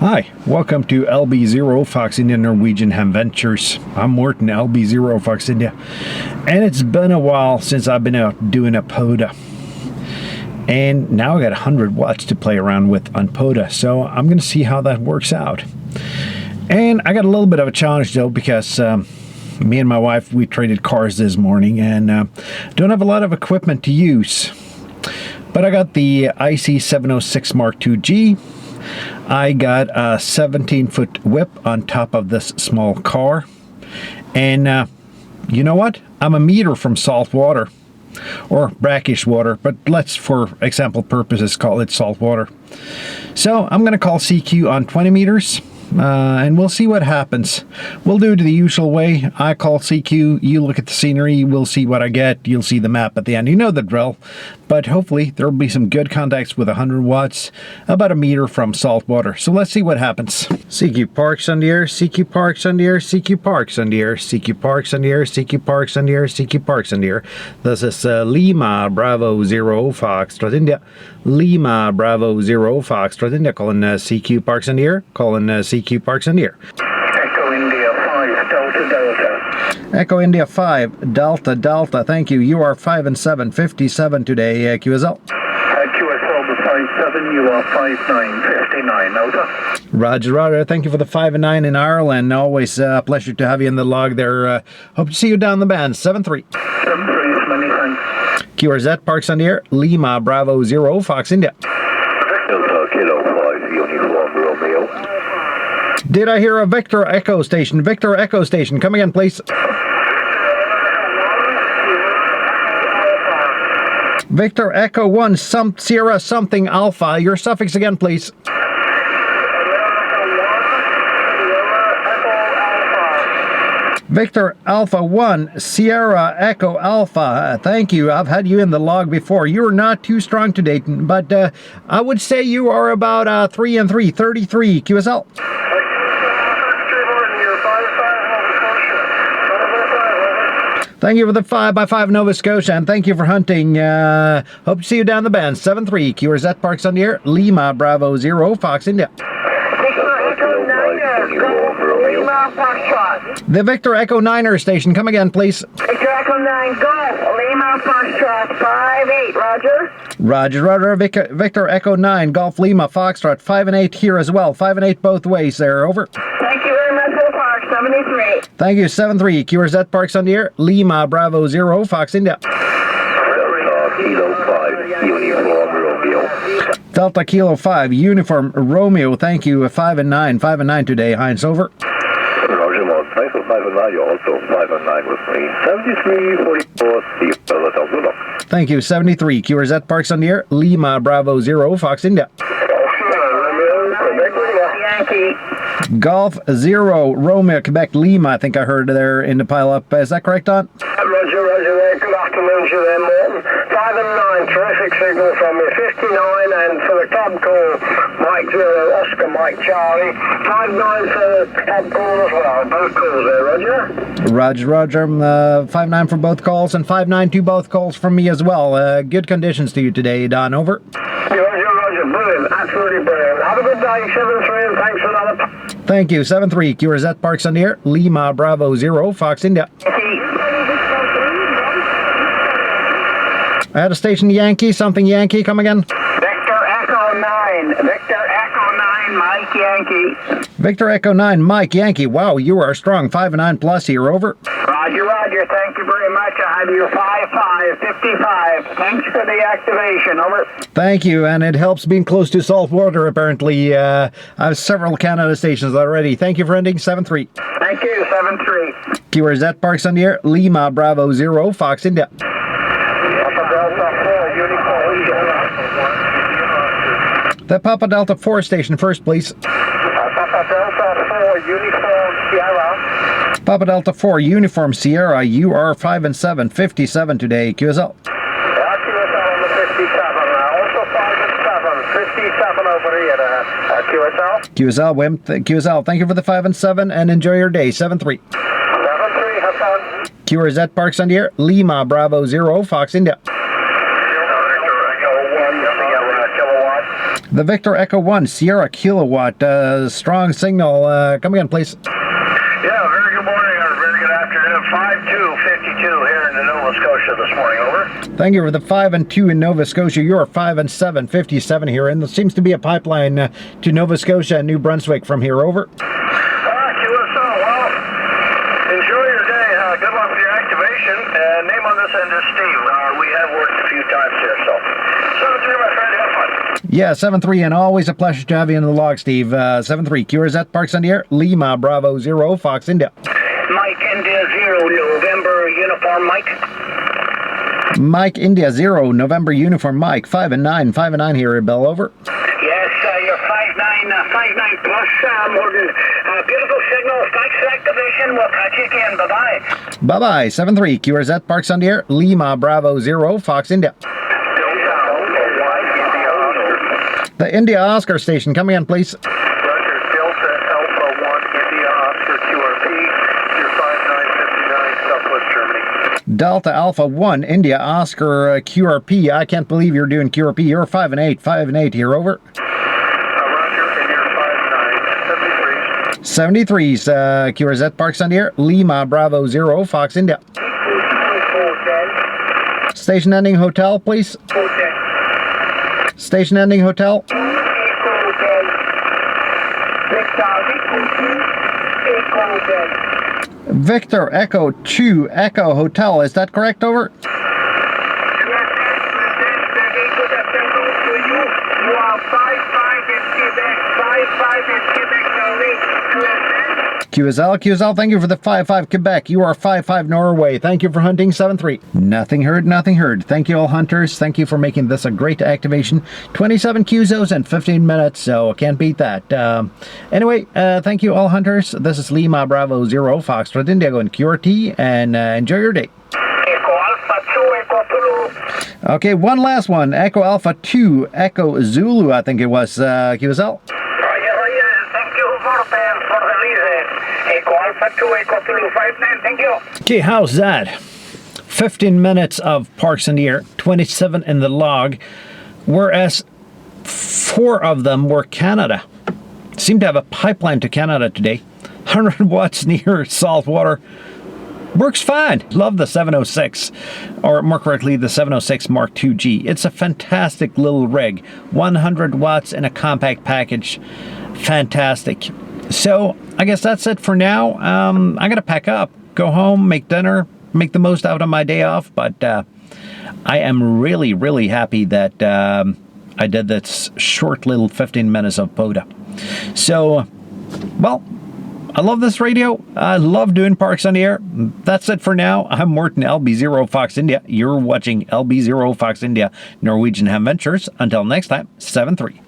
Hi, welcome to LB0 Fox India Norwegian Ham Ventures. I'm Morton, LB0 Fox India, and it's been a while since I've been out doing a POTA. And now I got 100 watts to play around with on POTA, so I'm going to see how that works out. And I got a little bit of a challenge though, because me and my wife, we traded cars this morning and don't have a lot of equipment to use. But I got the IC706 Mark II-G. I got a 17-foot whip on top of this small car. And you know what? I'm a meter from salt water, or brackish water, but let's, for example purposes, call it salt water. So I'm going to call CQ on 20 meters. And we'll see what happens. We'll do it the usual way. I call CQ, you look at the scenery, we'll see what I get, you'll see the map at the end. You know the drill. But hopefully there'll be some good contacts with 100 watts, about a meter from salt water. So let's see what happens. CQ parks on the air, CQ parks on the air, CQ parks on the air, CQ parks on the air, CQ parks on the air, CQ parks on the air. This is Lima Bravo 0 Foxtrot India. Lima Bravo 0 Foxtrot India. Calling CQ parks on the air, calling CQ parks on the air. Echo India 5 Delta Delta. Echo India 5 Delta Delta. Thank you. You are 5 and 7, 57 today. QSL. QSL 57. You are 59, 59. Over. Roger, Roger. Thank you for the 5 and 9 in Ireland. Always a pleasure to have you in the log there. Hope to see you down the band. 7-3. 7-3. Many thanks. QRZ parks on the air. Lima Bravo 0 Fox India. Delta Kilo 5 Uniform Romeo. Did I hear a Victor Echo Station? Victor Echo Station. Come again, please. Victor Echo 1 Sierra something Alpha. Your suffix again, please. Victor Alpha 1 Sierra Echo Alpha. Thank you. I've had you in the log before. You're not too strong today, but I would say you are about 3 and 3, 33. QSL. Thank you for the 5x5 Nova Scotia, and thank you for hunting. Hope to see you down the band. 7-3. QRZ parks on the air. Lima Bravo 0 Fox India. The Victor Echo 9er station. Come again, please. Victor Echo 9 Golf Lima Foxtrot 5-8. Roger. Roger, Roger. Victor Echo 9 Golf Lima Foxtrot 5 and 8 here as well. 5 and 8 both ways there. Over. Thank you very much for the park. 73. Thank you. 7-3. QRZ parks on the air. Lima Bravo 0 Fox India. Delta Kilo 5 Uniform Romeo. Delta Kilo 5 Uniform Romeo. Thank you. 5 and 9. 5 and 9 today. Heinz, over. Roger, Mark. Thanks for 5 and 9. You're also 5 and 9 with me. 73, 44. See you. Thank you. 73. QRZ parks on the air. Lima Bravo 0 Fox India. Yankee. Golf 0 Romeo Quebec Lima. I think I heard there in the pileup. Is that correct, Don? Roger, Roger there. Good afternoon to you there, Morton. 5 and 9. Terrific signal from me. 59, and for the club call, Mike 0, Oscar Mike Charlie. 5-9 for the club call as well. Both calls there, Roger. Roger, Roger. 5-9 for both calls, and 5-9 to both calls from me as well. Good conditions to you today, Don. Over. Roger, Roger. Brilliant. Absolutely brilliant. Have a good day. 7-3, and thanks for another. Thank you. 7-3. QRZ parks on the air. Lima Bravo 0 Fox India. I had a station Yankee. Something Yankee. Come again. Victor Echo 9. Victor Echo 9 Mike Yankee. Victor Echo 9 Mike Yankee. Wow, you are strong. 5 and 9 plus here. Over. Roger, Roger. Thank you very much. I have you 5-5, 55. Thanks for the activation. Over. Thank you, and it helps being close to salt water, apparently. I have several Canada stations already. Thank you for ending. 7-3. Thank you. 7-3. QRZ parks on the air. Lima Bravo 0 Fox India. The Papa Delta 4 station first, please. Papa Delta 4 Uniform Sierra. Papa Delta 4 Uniform Sierra. You are 5 and 7, 57 today. QSL. QSL, Wim. QSL, thank you for the 5 and 7, and enjoy your day. 7-3. 7-3, have fun. QRZ parks on the air. Lima Bravo 0 Fox India. The Victor Echo 1, Sierra Kilowatt, strong signal. Come again, please. Yeah, very good morning or very good afternoon. 5252 here in Nova Scotia this morning, over. Thank you for the 5 and 2 in Nova Scotia. You're 5 and 7, 57 here, and there seems to be a pipeline to Nova Scotia and New Brunswick from here, over. QSO, well, enjoy your day. Good luck with your activation. Name on this end is Steve. We have worked a few times here, so. So, my friend, have fun. Yeah, 7-3, and always a pleasure to have you in the log, Steve. 7-3, QRZ Parks on the air, Lima Bravo 0, Fox India. Mike India 0, November uniform Mike. Mike India 0, November uniform Mike, 5 and 9, 5 and 9 here, Bell, over. Yes, you're 5-9 plus, Morgan. Beautiful signal, thanks for activation. We'll catch you again. Bye-bye. Bye-bye, 7-3, QRZ Parks on the air, Lima Bravo 0, Fox India. The India Oscar station, come again, please. Roger, Delta Alpha 1, India Oscar QRP, you're 5959, Southwest Germany. Delta Alpha 1, India Oscar QRP. I can't believe you're doing QRP. You're 5 and 8, 5 and 8 here, over. Roger, and you're 59, 73's QRZ Parks on the air, Lima Bravo 0, Fox India. Station ending hotel, please. Station ending hotel. Victor Echo 2 Echo Hotel, is that correct, over? QSL, thank you for the 5-5 Quebec. You are 5-5 Norway. Thank you for hunting 7-3. Nothing heard, nothing heard. Thank you all hunters. Thank you for making this a great activation. 27 QZOs in 15 minutes, so can't beat that. Anyway, thank you all hunters. This is Lima Bravo 0, Foxtrot India going QRT, and enjoy your day. Echo Alpha 2, Echo Zulu. Okay, one last one. Echo Alpha 2, Echo Zulu, I think it was, QSL. Thank you for the lead. Echo Alpha 2, Echo Zulu 59, thank you. Okay, how's that? 15 minutes of Parks in the air, 27 in the log, whereas 4 of them were Canada. Seem to have a pipeline to Canada today. 100 watts near saltwater. Works fine. Love the 706, or more correctly, the 706 Mark II-G. It's a fantastic little rig. 100 watts in a compact package. Fantastic. So, I guess that's it for now. I'm going to pack up, go home, make dinner, make the most out of my day off, but I am really, really happy that I did this short little 15 minutes of POTA. So, well, I love this radio. I love doing Parks on the air. That's it for now. I'm Morton, LB0 Fox India. You're watching LB0 Fox India, Norwegian Ham Ventures. Until next time, 7-3.